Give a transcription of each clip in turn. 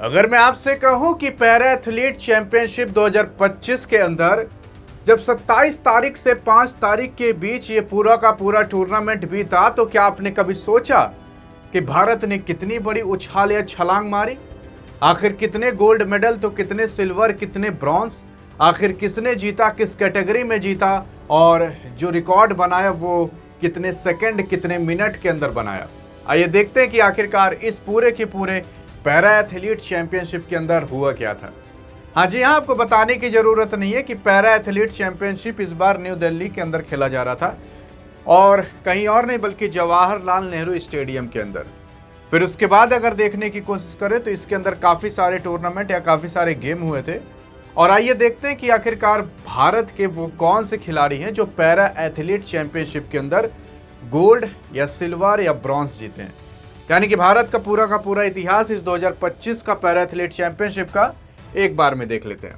अगर मैं आपसे कहूं कि पैरा एथलीट चैंपियनशिप 2025 के अंदर जब 27 तारीख से 5 तारीख के बीच ये पूरा का पूरा टूर्नामेंट बीता, तो क्या आपने कभी सोचा कि भारत ने कितनी बड़ी उछाल या छलांग मारी? आखिर कितने गोल्ड मेडल, तो कितने सिल्वर, कितने ब्रॉन्ज, आखिर किसने जीता, किस कैटेगरी में जीता, और जो रिकॉर्ड बनाया वो कितने सेकंड, कितने मिनट के अंदर बनाया? आइए देखते हैं कि आखिरकार इस पूरे के पूरे पैरा एथलीट चैंपियनशिप के अंदर हुआ क्या था। हाँ जी, यहाँ आपको बताने की जरूरत नहीं है कि पैरा एथलीट चैंपियनशिप इस बार न्यू दिल्ली के अंदर खेला जा रहा था, और कहीं और नहीं बल्कि जवाहरलाल नेहरू स्टेडियम के अंदर। फिर उसके बाद अगर देखने की कोशिश करें तो इसके अंदर काफ़ी सारे टूर्नामेंट या काफ़ी सारे गेम हुए थे। और आइए देखते हैं कि आखिरकार भारत के वो कौन से खिलाड़ी हैं जो पैरा एथलीट चैंपियनशिप के अंदर गोल्ड या सिल्वर या ब्रॉन्ज जीते हैं। यानी कि भारत का पूरा इतिहास इस 2025 का पैरा एथलीट चैंपियनशिप का एक बार में देख लेते हैं।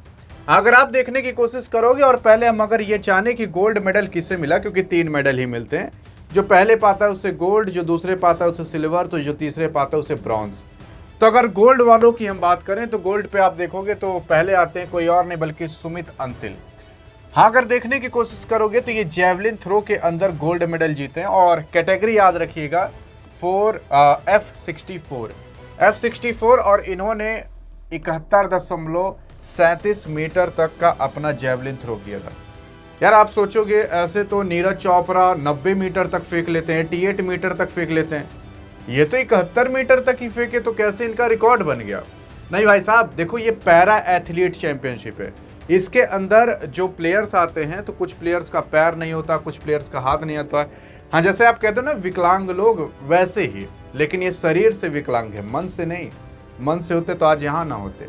अगर आप देखने की कोशिश करोगे, और पहले हम अगर ये जाने कि गोल्ड मेडल किसे मिला, क्योंकि 3 मेडल ही मिलते हैं, जो पहले पाता है उसे गोल्ड, जो दूसरे पाता है उसे सिल्वर, तो जो तीसरे पाता है उसे ब्रॉन्ज। तो अगर गोल्ड वालों की हम बात करें तो गोल्ड पे आप देखोगे तो पहले आते हैं कोई और नहीं बल्कि सुमित अंतिल। हाँ, अगर देखने की कोशिश करोगे तो ये जेवलिन थ्रो के अंदर गोल्ड मेडल जीते हैं, और कैटेगरी याद रखिएगा F64, और इन्होंने 71.37 मीटर तक का अपना जेवलिन थ्रो किया था। यार आप सोचोगे ऐसे तो नीरज चोपड़ा 90 मीटर तक फेंक लेते हैं, 88 मीटर तक फेंक लेते हैं, ये तो 71 मीटर तक ही फेंके, तो कैसे इनका रिकॉर्ड बन गया? नहीं भाई साहब, देखो ये पैरा एथलीट चैंपियनशिप है, इसके अंदर जो प्लेयर्स आते हैं तो कुछ प्लेयर्स का पैर नहीं होता, कुछ प्लेयर्स का हाथ नहीं आता। हाँ, जैसे आप कहते हो ना विकलांग लोग, वैसे ही, लेकिन ये शरीर से विकलांग है, मन से नहीं। मन से होते तो आज यहाँ ना होते।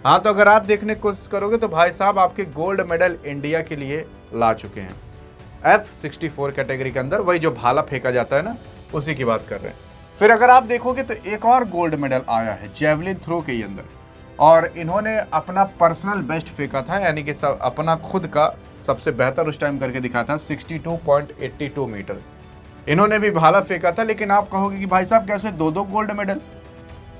हाँ, तो अगर आप देखने की कोशिश करोगे तो भाई साहब आपके गोल्ड मेडल इंडिया के लिए ला चुके हैं F64 कैटेगरी के अंदर, वही जो भाला फेंका जाता है ना, उसी की बात कर रहे हैं। फिर अगर आप देखोगे तो एक और गोल्ड मेडल आया है जेवलिन थ्रो के अंदर, और इन्होंने अपना पर्सनल बेस्ट फेंका था, यानी कि अपना खुद का सबसे बेहतर उस टाइम करके दिखा था 62.82 मीटर। इन्होंने भी भाला फेंका था, लेकिन आप कहोगे कि भाई साहब कैसे 2-2 गोल्ड मेडल,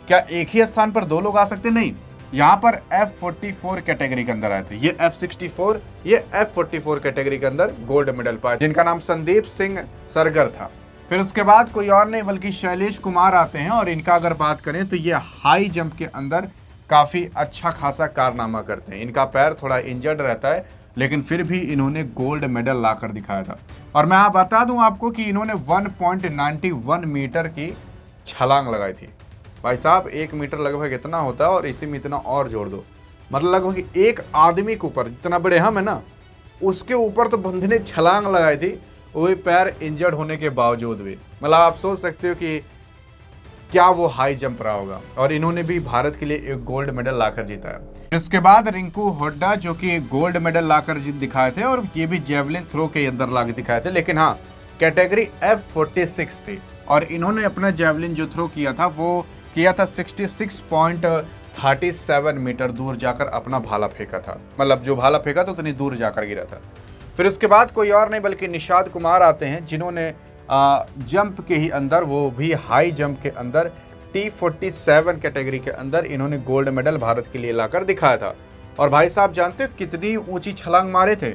क्या एक ही स्थान पर 2 लोग आ सकते? नहीं, यहाँ पर F44 कैटेगरी के अंदर आए थे, ये F64, ये F44 कैटेगरी के अंदर गोल्ड मेडल पाए, जिनका नाम संदीप सिंह सरगर था। फिर उसके बाद कोई और नहीं बल्कि शैलेश कुमार आते हैं, और इनका अगर बात करें तो ये हाई जंप के अंदर काफ़ी अच्छा खासा कारनामा करते हैं। इनका पैर थोड़ा इंजर्ड रहता है, लेकिन फिर भी इन्होंने गोल्ड मेडल लाकर दिखाया था। और मैं आप बता दूं आपको कि इन्होंने 1.91 मीटर की छलांग लगाई थी। भाई साहब 1 मीटर लगभग इतना होता है, और इसी में इतना और जोड़ दो, मतलब लगभग एक आदमी के ऊपर, जितना बड़े हम है ना, उसके ऊपर तो बंदे ने छलांग लगाई थी, वही पैर इंजर्ड होने के बावजूद भी। मतलब आप सोच सकते हो कि क्या वो हाई जंप रहा होगा। और इन्होंने भी भारत के लिए एक गोल्ड मेडल लाकर जीता है। इसके बाद रिंकू हुड्डा जो कि गोल्ड मेडल लाकर जीत दिखाए थे, और ये भी जेवलिन थ्रो के अंदर लाकर दिखाए थे, लेकिन हाँ कैटेगरी F46 थी, और इन्होंने अपना जेवलिन जो थ्रो किया था वो किया था 66.37 मीटर दूर जाकर अपना भाला फेंका था, मतलब जो भाला फेंका था उतनी दूर जाकर गिरा था। फिर उसके बाद कोई और नहीं बल्कि निषाद कुमार आते हैं, जिन्होंने जंप के ही अंदर, वो भी हाई जंप के अंदर T47 कैटेगरी के अंदर इन्होंने गोल्ड मेडल भारत के लिए लाकर दिखाया था। और भाई साहब जानते हो कितनी ऊंची छलांग मारे थे?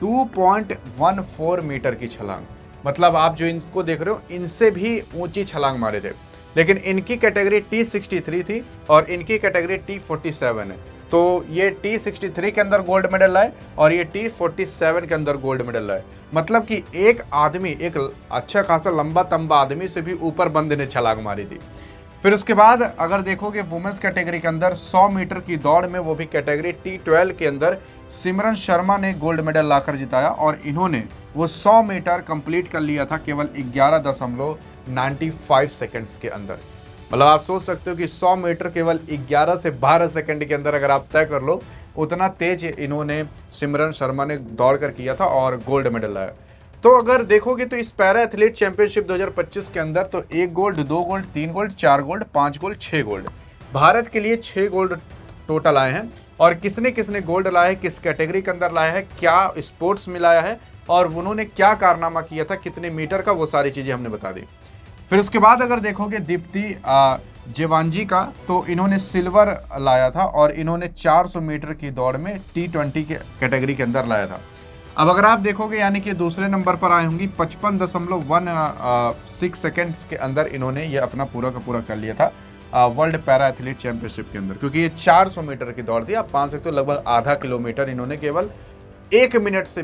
2.14 मीटर की छलांग, मतलब आप जो इनको देख रहे हो इनसे भी ऊंची छलांग मारे थे, लेकिन इनकी कैटेगरी T63 थी और इनकी कैटेगरी T47 है। तो ये T63 के अंदर गोल्ड मेडल लाए, और ये T47 के अंदर गोल्ड मेडल लाए। मतलब कि एक आदमी, एक अच्छा खासा लंबा तंबा आदमी से भी ऊपर बंदे ने छलांग मारी थी। फिर उसके बाद अगर देखोगे वुमेन्स कैटेगरी के अंदर 100 मीटर की दौड़ में, वो भी कैटेगरी T12 के अंदर सिमरन शर्मा ने गोल्ड मेडल लाकर जिताया, और इन्होंने वो 100 मीटर कंप्लीट कर लिया था केवल 11.95 सेकंड्स के अंदर। मतलब आप सोच सकते हो कि 100 मीटर केवल 11 से 12 सेकंड के अंदर अगर आप तय कर लो, उतना तेज इन्होंने सिमरन शर्मा ने दौड़ कर किया था और गोल्ड मेडल लाया। तो अगर देखोगे तो इस पैरा एथलीट चैंपियनशिप 2025 के अंदर तो 1 gold, 2 gold, 3 gold, 4 gold, 5 gold, 6 gold, Bharat के लिए 6 गोल्ड टोटल आए हैं। और किसने किसने गोल्ड लाया है, किस कैटेगरी के अंदर लाया है, क्या स्पोर्ट्स में लाया है, और उन्होंने क्या कारनामा किया था, कितने मीटर का, वो सारी चीज़ें हमने बता दी। फिर उसके बाद अगर देखोगे दीप्ति जेवांजी का, तो इन्होंने सिल्वर लाया था और इन्होंने 400 मीटर की दौड़ में T20 के कैटेगरी के अंदर लाया था। अब अगर आप देखोगे यानी कि दूसरे नंबर पर आए होंगी 55.16 सेकेंड्स के अंदर इन्होंने ये अपना पूरा का पूरा कर लिया था वर्ल्ड पैरा एथलीट चैंपियनशिप के अंदर, क्योंकि ये 400 मीटर की दौड़ थी। आप मान सकते हो लगभग आधा किलोमीटर इन्होंने केवल 1 मिनट से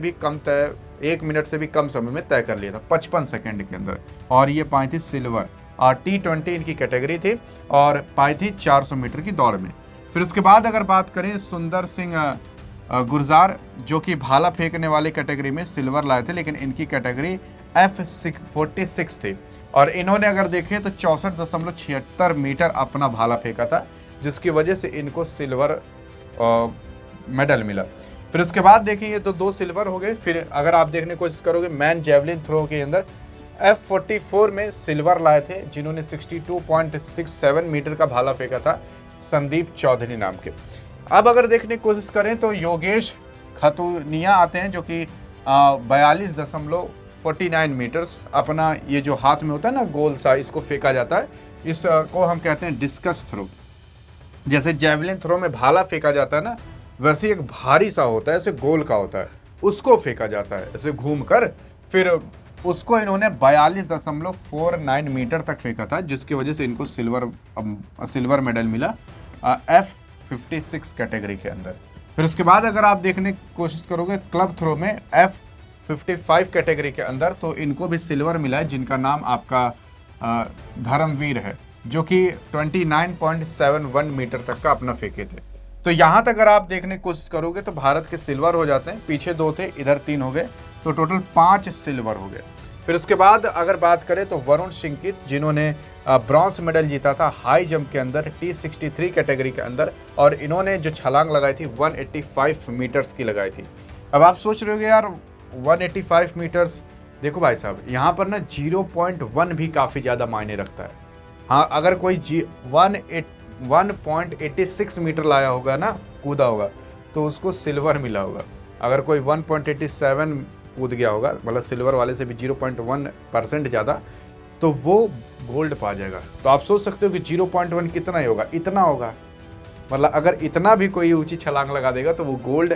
भी कम समय में तय कर लिया था 55 सेकंड के अंदर, और ये पाई थी सिल्वर। और T20 इनकी कैटेगरी थी और पाई थी 400 मीटर की दौड़ में। फिर उसके बाद अगर बात करें सुंदर सिंह गुरजार, जो कि भाला फेंकने वाले कैटेगरी में सिल्वर लाए थे, लेकिन इनकी कैटेगरी F46 थी और इन्होंने अगर देखें तो 64.76 मीटर अपना भाला फेंका था, जिसकी वजह से इनको सिल्वर मेडल मिला। फिर उसके बाद देखिए ये तो 2 सिल्वर हो गए। फिर अगर आप देखने की कोशिश करोगे मैन जेवलिन थ्रो के अंदर F44 में सिल्वर लाए थे, जिन्होंने 62.67 मीटर का भाला फेंका था, संदीप चौधरी नाम के। अब अगर देखने की कोशिश करें तो योगेश खतुनिया आते हैं, जो कि 42.49 मीटर्स अपना ये जो हाथ में होता है ना गोल सा, इसको फेंका जाता है, इसको हम कहते हैं डिस्कस थ्रो। जैसे जेवलिन थ्रो में भाला फेंका जाता है ना, वैसे एक भारी सा होता है, ऐसे गोल का होता है, उसको फेंका जाता है ऐसे घूम कर। फिर उसको इन्होंने 42.49 मीटर तक फेंका था, जिसकी वजह से इनको सिल्वर मेडल मिला F56 कैटेगरी के अंदर। फिर उसके बाद अगर आप देखने की कोशिश करोगे क्लब थ्रो में F55 कैटेगरी के अंदर, तो इनको भी सिल्वर मिला है, जिनका नाम आपका धर्मवीर है, जो कि 29.71 मीटर तक का अपना फेंके थे। तो यहाँ तक अगर आप देखने की कोशिश करोगे तो भारत के सिल्वर हो जाते हैं, पीछे 2 थे, इधर 3 हो गए, तो टोटल 5 सिल्वर हो गए। फिर उसके बाद अगर बात करें तो वरुण शिंकित, जिन्होंने ब्रॉन्ज मेडल जीता था हाई जंप के अंदर T63 कैटेगरी के अंदर, और इन्होंने जो छलांग लगाई थी 185 मीटर्स की लगाई थी। अब आप सोच रहे होगे यार 185 मीटर्स, देखो भाई साहब यहाँ पर ना 0.1 भी काफ़ी ज़्यादा मायने रखता है। हाँ, अगर कोई 1.86 मीटर लाया होगा ना, कूदा होगा, तो उसको सिल्वर मिला होगा। अगर कोई 1.87 कूद गया होगा, मतलब सिल्वर वाले से भी 0.1% ज़्यादा, तो वो गोल्ड पा जाएगा। तो आप सोच सकते हो कि 0.1 कितना ही होगा, इतना होगा। मतलब अगर इतना भी कोई ऊंची छलांग लगा देगा तो वो गोल्ड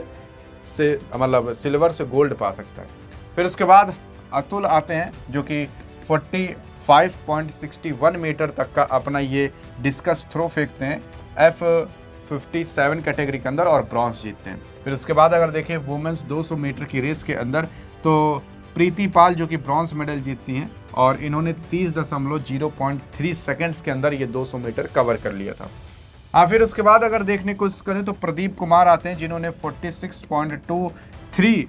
से, मतलब सिल्वर से गोल्ड पा सकता है। फिर उसके बाद अतुल आते हैं, जो कि 45.61 मीटर तक का अपना ये डिस्कस थ्रो फेंकते हैं F57 कैटेगरी के अंदर और ब्रॉन्ज जीतते हैं। फिर उसके बाद अगर देखें वुमेन्स 200 मीटर की रेस के अंदर, तो प्रीति पाल जो कि ब्रॉन्ज मेडल जीतती हैं और इन्होंने 30.03 सेकेंड्स के अंदर ये 200 मीटर कवर कर लिया था। हाँ, फिर उसके बाद अगर देखने की कोशिश करें तो प्रदीप कुमार आते हैं, जिन्होंने 46.23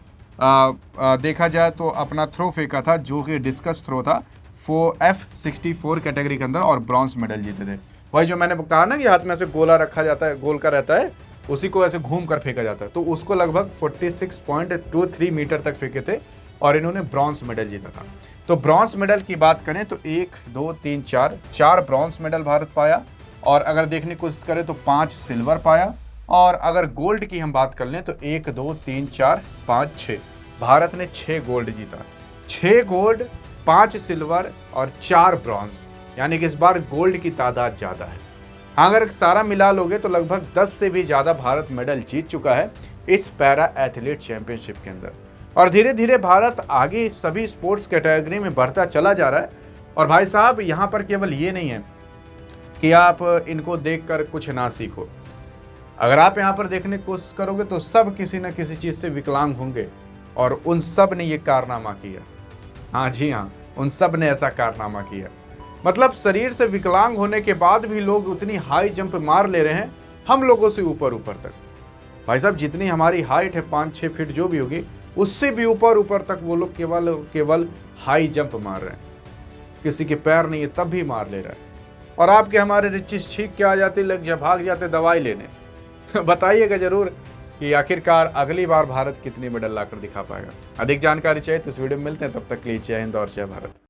देखा जाए तो अपना थ्रो फेंका था, जो कि डिस्कस थ्रो था F64 कैटेगरी के अंदर, और ब्रॉन्ज मेडल जीते थे। वही जो मैंने कहा ना कि हाथ में ऐसे गोला रखा जाता है, गोल का रहता है, उसी को ऐसे घूम कर फेंका जाता है, तो उसको लगभग 46.23 मीटर तक फेंके थे और इन्होंने ब्रॉन्ज मेडल जीता था। तो ब्रॉन्ज मेडल की बात करें तो 1 2 3 4 ब्रॉन्ज मेडल भारत पाया, और अगर देखने की कोशिश करें तो 5 सिल्वर पाया, और अगर गोल्ड की हम बात कर लें तो 1 2 3 4 5 6 भारत ने 6 गोल्ड जीता। 6 गोल्ड, 5 सिल्वर और 4 ब्रॉन्ज, यानी कि इस बार गोल्ड की तादाद ज़्यादा है। अगर सारा मिला लोगे तो लगभग 10 से भी ज़्यादा भारत मेडल जीत चुका है इस पैरा एथलीट चैंपियनशिप के अंदर, और धीरे धीरे भारत आगे सभी स्पोर्ट्स कैटेगरी में बढ़ता चला जा रहा है। और भाई साहब यहाँ पर केवल ये नहीं है कि आप इनको देखकर कुछ ना सीखो। अगर आप यहाँ पर देखने की कोशिश करोगे तो सब किसी न किसी चीज़ से विकलांग होंगे, और उन सब ने ये कारनामा किया। हाँ जी हाँ, उन सब ने ऐसा कारनामा किया। मतलब शरीर से विकलांग होने के बाद भी लोग उतनी हाई जंप मार ले रहे हैं, हम लोगों से ऊपर तक। भाई साहब जितनी हमारी हाइट है 5-6 फीट जो भी होगी, उससे भी ऊपर तक वो लोग केवल हाई जंप मार रहे हैं। किसी के पैर नहीं है तब भी मार ले रहा है, और आपके हमारे रिचेस छींक के आ जाते, भाग जाते दवाई लेने। बताइएगा जरूर कि आखिरकार अगली बार भारत कितनी मेडल लाकर दिखा पाएगा। अधिक जानकारी चाहिए तो इस वीडियो में मिलते हैं, तब तक के लिए जय हिंद और जय भारत।